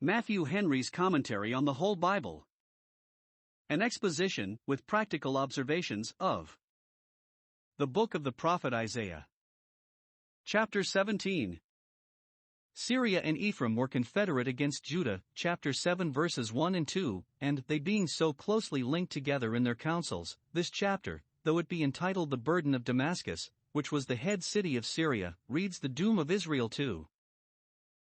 Matthew Henry's Commentary on the Whole Bible. An exposition, with practical observations, of the book of the prophet Isaiah. Chapter 17. Syria and Ephraim were confederate against Judah, chapter 7 verses 1 and 2, and, they being so closely linked together in their counsels, this chapter, though it be entitled The Burden of Damascus, which was the head city of Syria, reads the doom of Israel too.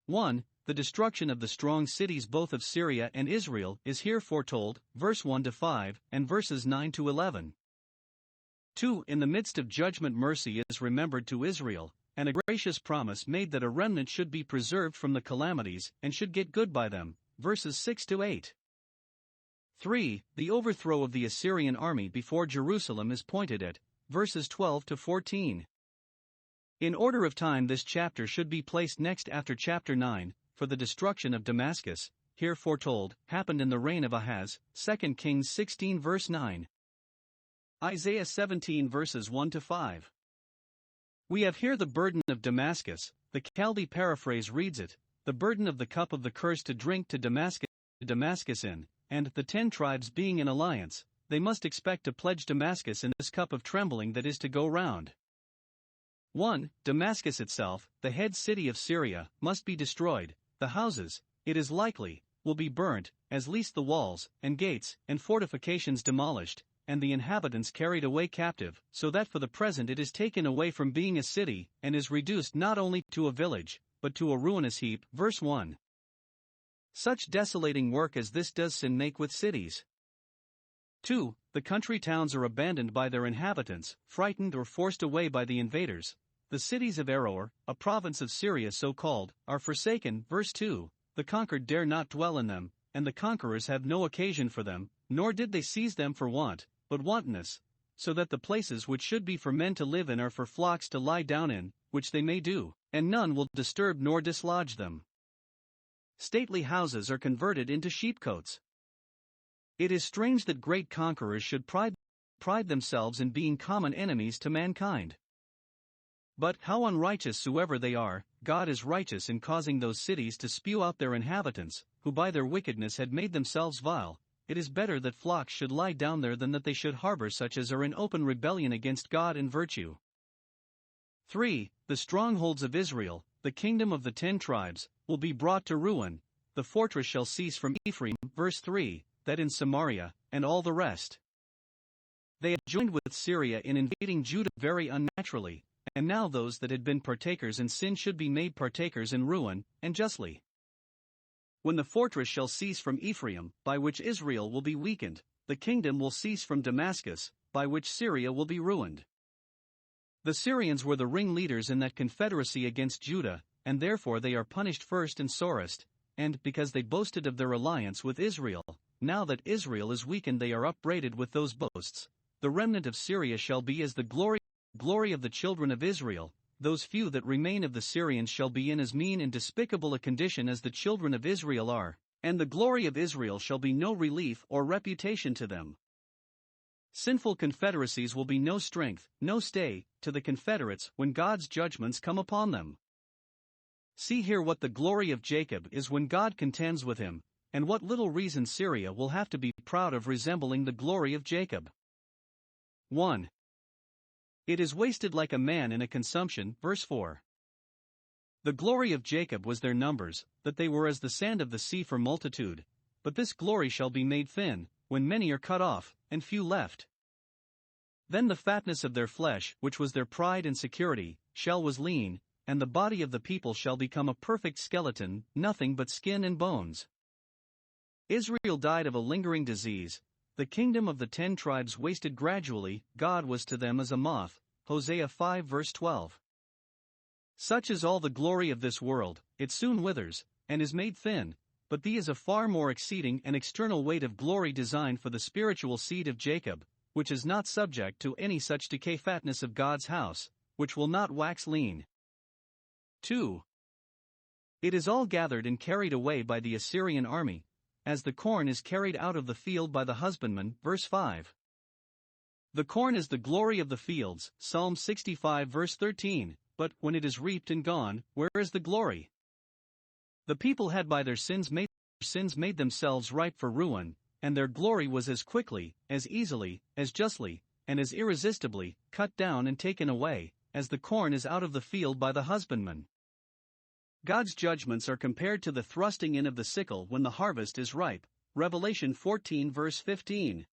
1. The destruction of the strong cities both of Syria and Israel is here foretold, verse 1 to 5, and verses 9 to 11. 2. In the midst of judgment mercy is remembered to Israel, and a gracious promise made that a remnant should be preserved from the calamities, and should get good by them, verses 6 to 8. 3. The overthrow of the Assyrian army before Jerusalem is pointed at, verses 12 to 14. In order of time this chapter should be placed next after chapter 9, for the destruction of Damascus, here foretold, happened in the reign of Ahaz, 2 Kings 16 verse 9. Isaiah 17 verses 1 to 5. We have here the burden of Damascus, the Chaldee paraphrase reads it, the burden of the cup of the curse to drink to Damascus in, and, the 10 tribes being in alliance, they must expect to pledge Damascus in this cup of trembling that is to go round. 1. Damascus itself, the head city of Syria, must be destroyed. The houses, it is likely, will be burnt, as least the walls, and gates, and fortifications demolished, and the inhabitants carried away captive, so that for the present it is taken away from being a city, and is reduced not only to a village, but to a ruinous heap. Verse 1. Such desolating work as this does sin make with cities. 2. The country towns are abandoned by their inhabitants, frightened or forced away by the invaders. The cities of Aroer, a province of Syria so called, are forsaken. Verse 2. The conquered dare not dwell in them, and the conquerors have no occasion for them, nor did they seize them for want, but wantonness, so that the places which should be for men to live in are for flocks to lie down in, which they may do, and none will disturb nor dislodge them. Stately houses are converted into sheepcotes. It is strange that great conquerors should pride themselves in being common enemies to mankind. But, how unrighteous soever they are, God is righteous in causing those cities to spew out their inhabitants, who by their wickedness had made themselves vile. It is better that flocks should lie down there than that they should harbor such as are in open rebellion against God and virtue. 3. The strongholds of Israel, the kingdom of the 10 tribes, will be brought to ruin. The fortress shall cease from Ephraim, verse 3, that in Samaria, and all the rest. They had joined with Syria in invading Judah very unnaturally, and now those that had been partakers in sin should be made partakers in ruin, and justly. When the fortress shall cease from Ephraim, by which Israel will be weakened, the kingdom will cease from Damascus, by which Syria will be ruined. The Syrians were the ringleaders in that confederacy against Judah, and therefore they are punished first and sorest, and, because they boasted of their alliance with Israel, now that Israel is weakened they are upbraided with those boasts. The remnant of Syria shall be as the glory of the children of Israel. Those few that remain of the Syrians shall be in as mean and despicable a condition as the children of Israel are, and the glory of Israel shall be no relief or reputation to them. Sinful confederacies will be no strength, no stay, to the confederates when God's judgments come upon them. See here what the glory of Jacob is when God contends with him, and what little reason Syria will have to be proud of resembling the glory of Jacob. 1. It is wasted like a man in a consumption, verse 4. The glory of Jacob was their numbers, that they were as the sand of the sea for multitude, but this glory shall be made thin, when many are cut off, and few left. Then the fatness of their flesh, which was their pride and security, was lean, and the body of the people shall become a perfect skeleton, nothing but skin and bones. Israel died of a lingering disease. The kingdom of the 10 tribes wasted gradually. God was to them as a moth. Hosea 5 verse 12. Such is all the glory of this world, it soon withers, and is made thin, but thee is a far more exceeding and external weight of glory designed for the spiritual seed of Jacob, which is not subject to any such decay fatness of God's house, which will not wax lean. 2. It is all gathered and carried away by the Assyrian army, as the corn is carried out of the field by the husbandman, verse 5. The corn is the glory of the fields, Psalm 65 verse 13, but, when it is reaped and gone, where is the glory? The people had by their sins made sins made themselves ripe for ruin, and their glory was as quickly, as easily, as justly, and as irresistibly, cut down and taken away, as the corn is out of the field by the husbandman. God's judgments are compared to the thrusting in of the sickle when the harvest is ripe. Revelation 14 verse 15.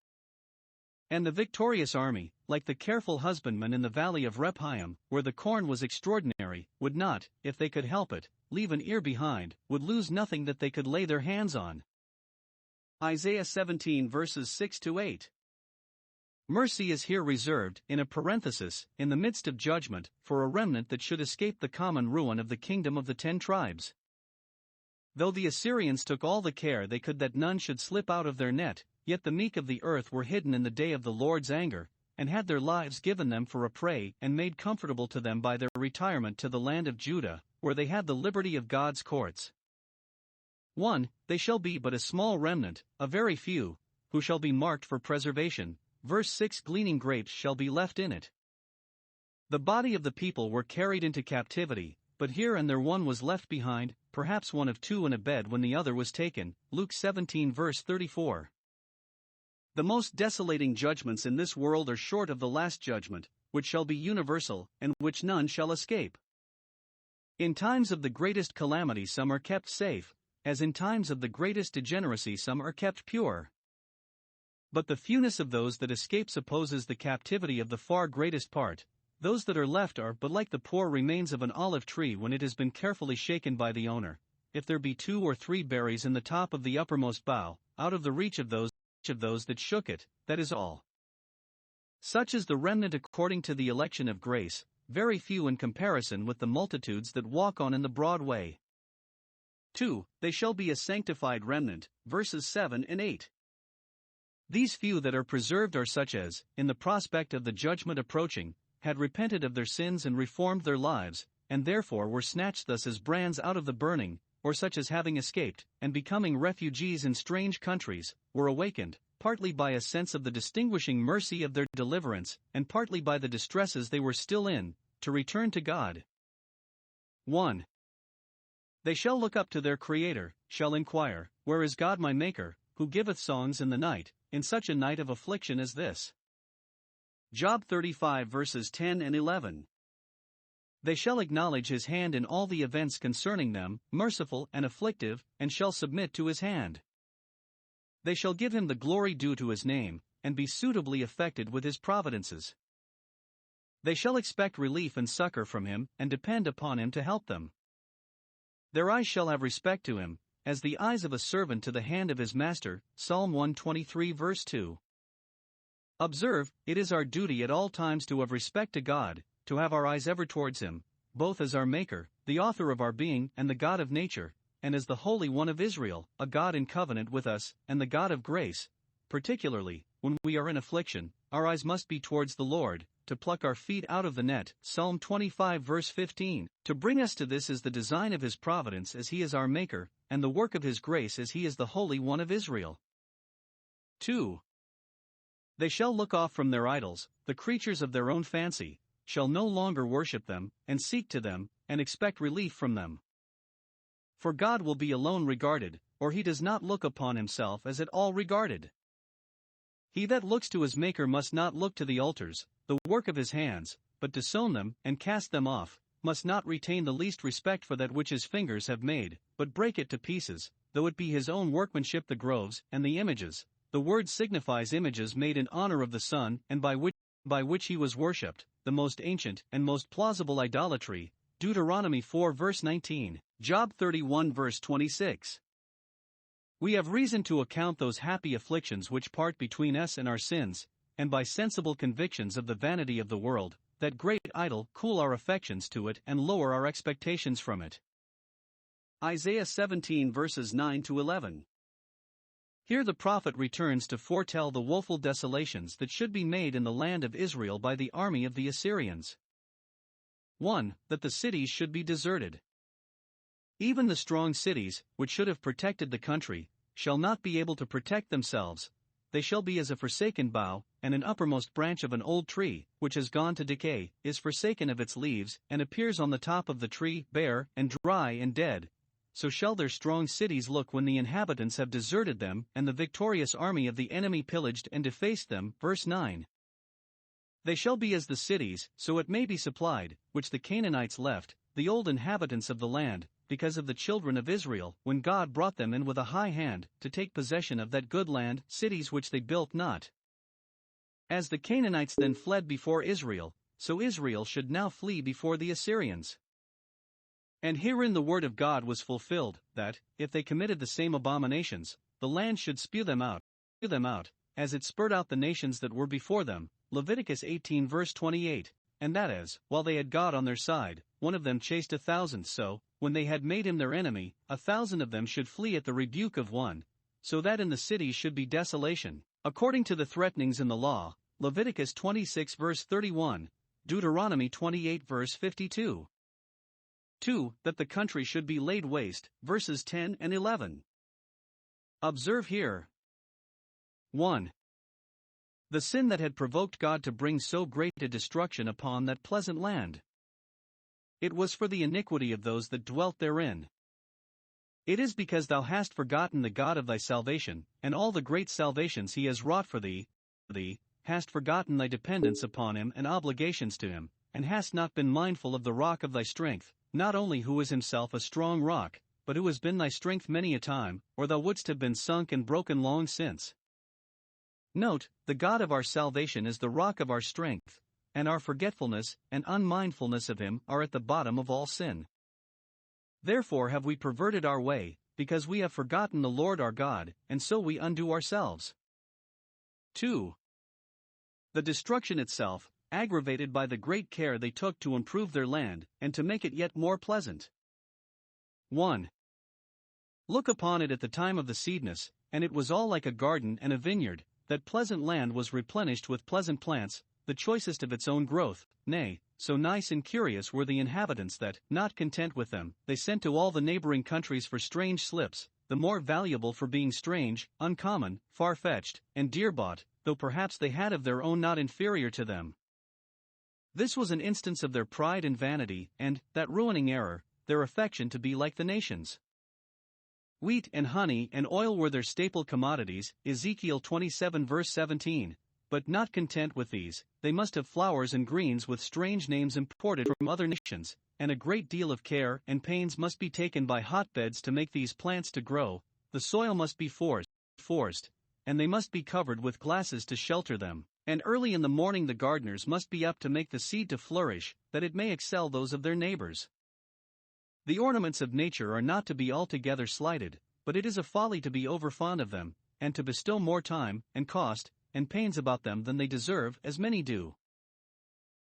And the victorious army, like the careful husbandman in the valley of Rephaim, where the corn was extraordinary, would not, if they could help it, leave an ear behind, would lose nothing that they could lay their hands on. Isaiah 17 verses 6-8. Mercy is here reserved, in a parenthesis, in the midst of judgment, for a remnant that should escape the common ruin of the kingdom of the 10 tribes. Though the Assyrians took all the care they could that none should slip out of their net, yet the meek of the earth were hidden in the day of the Lord's anger, and had their lives given them for a prey and made comfortable to them by their retirement to the land of Judah, where they had the liberty of God's courts. 1. They shall be but a small remnant, a very few, who shall be marked for preservation. Verse 6. Gleaning grapes shall be left in it. The body of the people were carried into captivity, but here and there one was left behind, perhaps one of two in a bed when the other was taken. Luke 17 verse 34. The most desolating judgments in this world are short of the last judgment, which shall be universal, and which none shall escape. In times of the greatest calamity some are kept safe, as in times of the greatest degeneracy some are kept pure. But the fewness of those that escape supposes the captivity of the far greatest part. Those that are left are but like the poor remains of an olive tree when it has been carefully shaken by the owner. If there be 2 or 3 berries in the top of the uppermost bough, out of the reach of those that shook it, that is all. Such is the remnant according to the election of grace, very few in comparison with the multitudes that walk on in the broad way. 2. They shall be a sanctified remnant, verses 7 and 8. These few that are preserved are such as, in the prospect of the judgment approaching, had repented of their sins and reformed their lives, and therefore were snatched thus as brands out of the burning, or such as having escaped, and becoming refugees in strange countries, were awakened, partly by a sense of the distinguishing mercy of their deliverance, and partly by the distresses they were still in, to return to God. 1. They shall look up to their Creator, shall inquire, Where is God my Maker, who giveth songs in the night, in such a night of affliction as this? Job 35 verses 10 and 11. They shall acknowledge his hand in all the events concerning them, merciful and afflictive, and shall submit to his hand. They shall give him the glory due to his name, and be suitably affected with his providences. They shall expect relief and succor from him, and depend upon him to help them. Their eyes shall have respect to him, as the eyes of a servant to the hand of his master. Psalm 123 verse 2. Observe, it is our duty at all times to have respect to God, to have our eyes ever towards him, both as our Maker, the author of our being, and the God of nature, and as the Holy One of Israel, a God in covenant with us, and the God of grace. Particularly, when we are in affliction, our eyes must be towards the Lord, to pluck our feet out of the net. Psalm 25 verse 15. To bring us to this is the design of his providence as he is our Maker, and the work of his grace as he is the Holy One of Israel. 2. They shall look off from their idols, the creatures of their own fancy, shall no longer worship them, and seek to them, and expect relief from them. For God will be alone regarded, or he does not look upon himself as at all regarded. He that looks to his Maker must not look to the altars, the work of his hands, but disown them, and cast them off, must not retain the least respect for that which his fingers have made, but break it to pieces, though it be his own workmanship, the groves, and the images. The word signifies images made in honor of the sun, and by which he was worshipped, the most ancient and most plausible idolatry. Deuteronomy 4 verse 19, Job 31 verse 26. We have reason to account those happy afflictions which part between us and our sins, and by sensible convictions of the vanity of the world, that great idol, cool our affections to it and lower our expectations from it. Isaiah 17 verses 9-11. Here the prophet returns to foretell the woeful desolations that should be made in the land of Israel by the army of the Assyrians. 1. That the cities should be deserted. Even the strong cities, which should have protected the country, shall not be able to protect themselves. They shall be as a forsaken bough, and an uppermost branch of an old tree, which has gone to decay, is forsaken of its leaves, and appears on the top of the tree, bare, and dry, and dead. so shall their strong cities look when the inhabitants have deserted them and the victorious army of the enemy pillaged and defaced them. Verse 9. They shall be as the cities, so it may be supplied, which the Canaanites left, the old inhabitants of the land, because of the children of Israel, when God brought them in with a high hand, to take possession of that good land, cities which they built not. As the Canaanites then fled before Israel, so Israel should now flee before the Assyrians. And herein the word of God was fulfilled, that, if they committed the same abominations, the land should spew them out, as it spurred out the nations that were before them. Leviticus 18 verse 28, and that as, while they had God on their side, one of them chased 1,000, so, when they had made him their enemy, 1,000 of them should flee at the rebuke of one, so that in the cities should be desolation, according to the threatenings in the law. Leviticus 26 verse 31, Deuteronomy 28 verse 52. 2. That the country should be laid waste, verses 10 and 11. Observe here. 1. The sin that had provoked God to bring so great a destruction upon that pleasant land. It was for the iniquity of those that dwelt therein. It is because thou hast forgotten the God of thy salvation, and all the great salvations he has wrought for thee, hast forgotten thy dependence upon him and obligations to him, and hast not been mindful of the rock of thy strength, not only who is himself a strong rock, but who has been thy strength many a time, or thou wouldst have been sunk and broken long since. Note, the God of our salvation is the rock of our strength, and our forgetfulness and unmindfulness of him are at the bottom of all sin. Therefore have we perverted our way, because we have forgotten the Lord our God, and so we undo ourselves. 2. The destruction itself, aggravated by the great care they took to improve their land, and to make it yet more pleasant. 1. Look upon it at the time of the seedness, and it was all like a garden and a vineyard. That pleasant land was replenished with pleasant plants, the choicest of its own growth, nay, so nice and curious were the inhabitants that, not content with them, they sent to all the neighboring countries for strange slips, the more valuable for being strange, uncommon, far-fetched, and dear-bought, though perhaps they had of their own not inferior to them. This was an instance of their pride and vanity, and, that ruining error, their affection to be like the nations. Wheat and honey and oil were their staple commodities, Ezekiel 27 verse 17, but not content with these, they must have flowers and greens with strange names imported from other nations, and a great deal of care and pains must be taken by hotbeds to make these plants to grow. The soil must be forced, and they must be covered with glasses to shelter them, and early in the morning the gardeners must be up to make the seed to flourish, that it may excel those of their neighbors. The ornaments of nature are not to be altogether slighted, but it is a folly to be overfond of them, and to bestow more time, and cost, and pains about them than they deserve, as many do.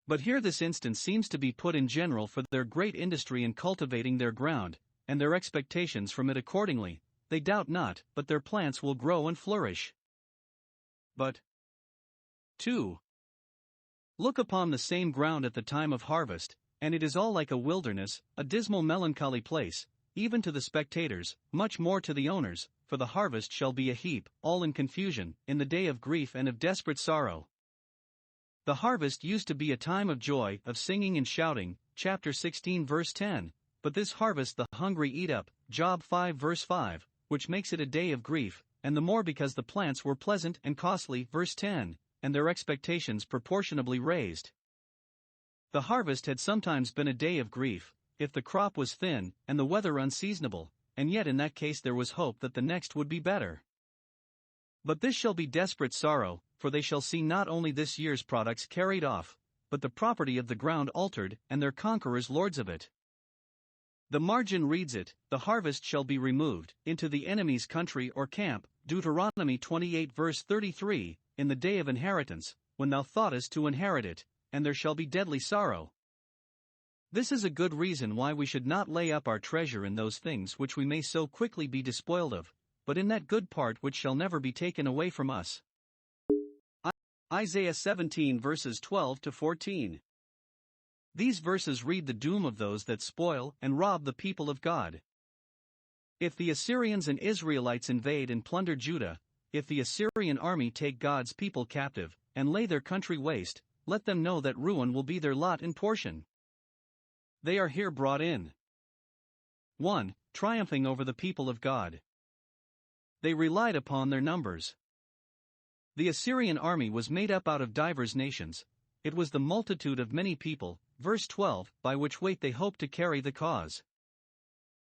But here this instance seems to be put in general for their great industry in cultivating their ground, and their expectations from it accordingly. They doubt not, but their plants will grow and flourish. But 2. Look upon the same ground at the time of harvest, and it is all like a wilderness, a dismal melancholy place, even to the spectators, much more to the owners, for the harvest shall be a heap, all in confusion, in the day of grief and of desperate sorrow. The harvest used to be a time of joy, of singing and shouting, chapter 16 verse 10, but this harvest the hungry eat up, Job 5 verse 5, which makes it a day of grief, and the more because the plants were pleasant and costly, verse 10, and their expectations proportionably raised. The harvest had sometimes been a day of grief, if the crop was thin, and the weather unseasonable, and yet in that case there was hope that the next would be better. But this shall be desperate sorrow, for they shall see not only this year's products carried off, but the property of the ground altered, and their conquerors lords of it. The margin reads it, the harvest shall be removed, into the enemy's country or camp, Deuteronomy 28 verse 33, in the day of inheritance, when thou thoughtest to inherit it, and there shall be deadly sorrow. This is a good reason why we should not lay up our treasure in those things which we may so quickly be despoiled of, but in that good part which shall never be taken away from us. Isaiah 17 verses 12 to 14. These verses read the doom of those that spoil and rob the people of God. If the Assyrians and Israelites invade and plunder Judah, if the Assyrian army take God's people captive, and lay their country waste, let them know that ruin will be their lot and portion. They are here brought in. 1. triumphing over the people of God. They relied upon their numbers. The Assyrian army was made up out of divers nations. It was the multitude of many people, verse 12, by which weight they hoped to carry the cause.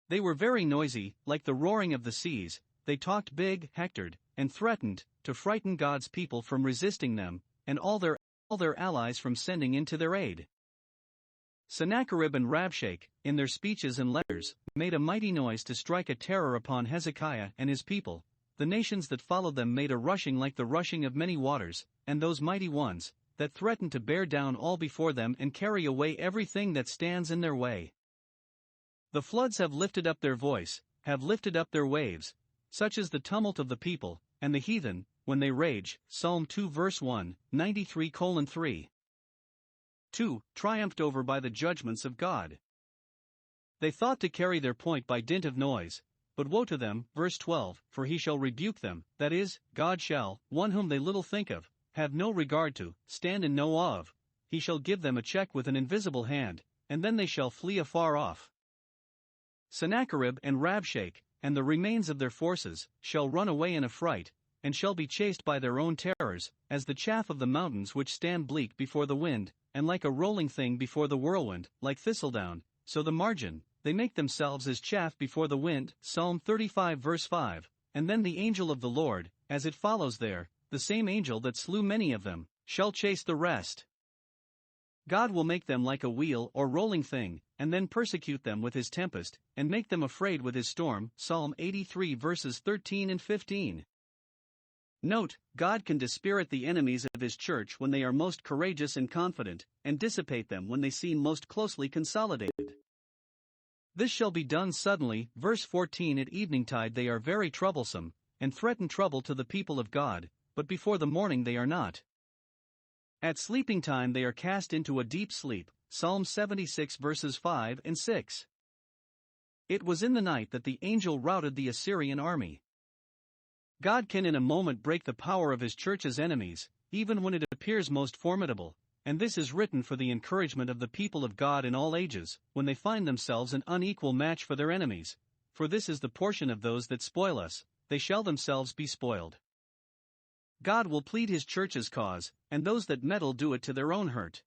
They were very noisy, like the roaring of the seas. They talked big, hectored, and threatened to frighten God's people from resisting them, and all their allies from sending in to their aid. Sennacherib and Rabshakeh, in their speeches and letters, made a mighty noise to strike a terror upon Hezekiah and his people. The nations that followed them made a rushing like the rushing of many waters, and those mighty ones, that threatened to bear down all before them and carry away everything that stands in their way. The floods have lifted up their voice, have lifted up their waves, such is the tumult of the people, and the heathen, when they rage. Psalm 2 verse 1, 93:3. 2. Triumphed over by the judgments of God. They thought to carry their point by dint of noise, but woe to them, verse 12, for he shall rebuke them, that is, God shall, one whom they little think of, have no regard to, stand in no awe of. He shall give them a check with an invisible hand, and then they shall flee afar off. Sennacherib and Rabshakeh, and the remains of their forces, shall run away in affright, and shall be chased by their own terrors, as the chaff of the mountains which stand bleak before the wind, and like a rolling thing before the whirlwind, like thistledown, so the margin, they make themselves as chaff before the wind. Psalm 35 verse 5, and then the angel of the Lord, as it follows there, the same angel that slew many of them, shall chase the rest. God will make them like a wheel or rolling thing, and then persecute them with his tempest, and make them afraid with his storm. Psalm 83 verses 13 and 15. Note, God can dispirit the enemies of his church when they are most courageous and confident, and dissipate them when they seem most closely consolidated. This shall be done suddenly. Verse 14. At eventide they are very troublesome, and threaten trouble to the people of God, but before the morning they are not. At sleeping time they are cast into a deep sleep. Psalm 76 verses 5 and 6. It was in the night that the angel routed the Assyrian army. God can in a moment break the power of his church's enemies, even when it appears most formidable, and this is written for the encouragement of the people of God in all ages, when they find themselves an unequal match for their enemies. For this is the portion of those that spoil us, they shall themselves be spoiled. God will plead his church's cause, and those that meddle do it to their own hurt.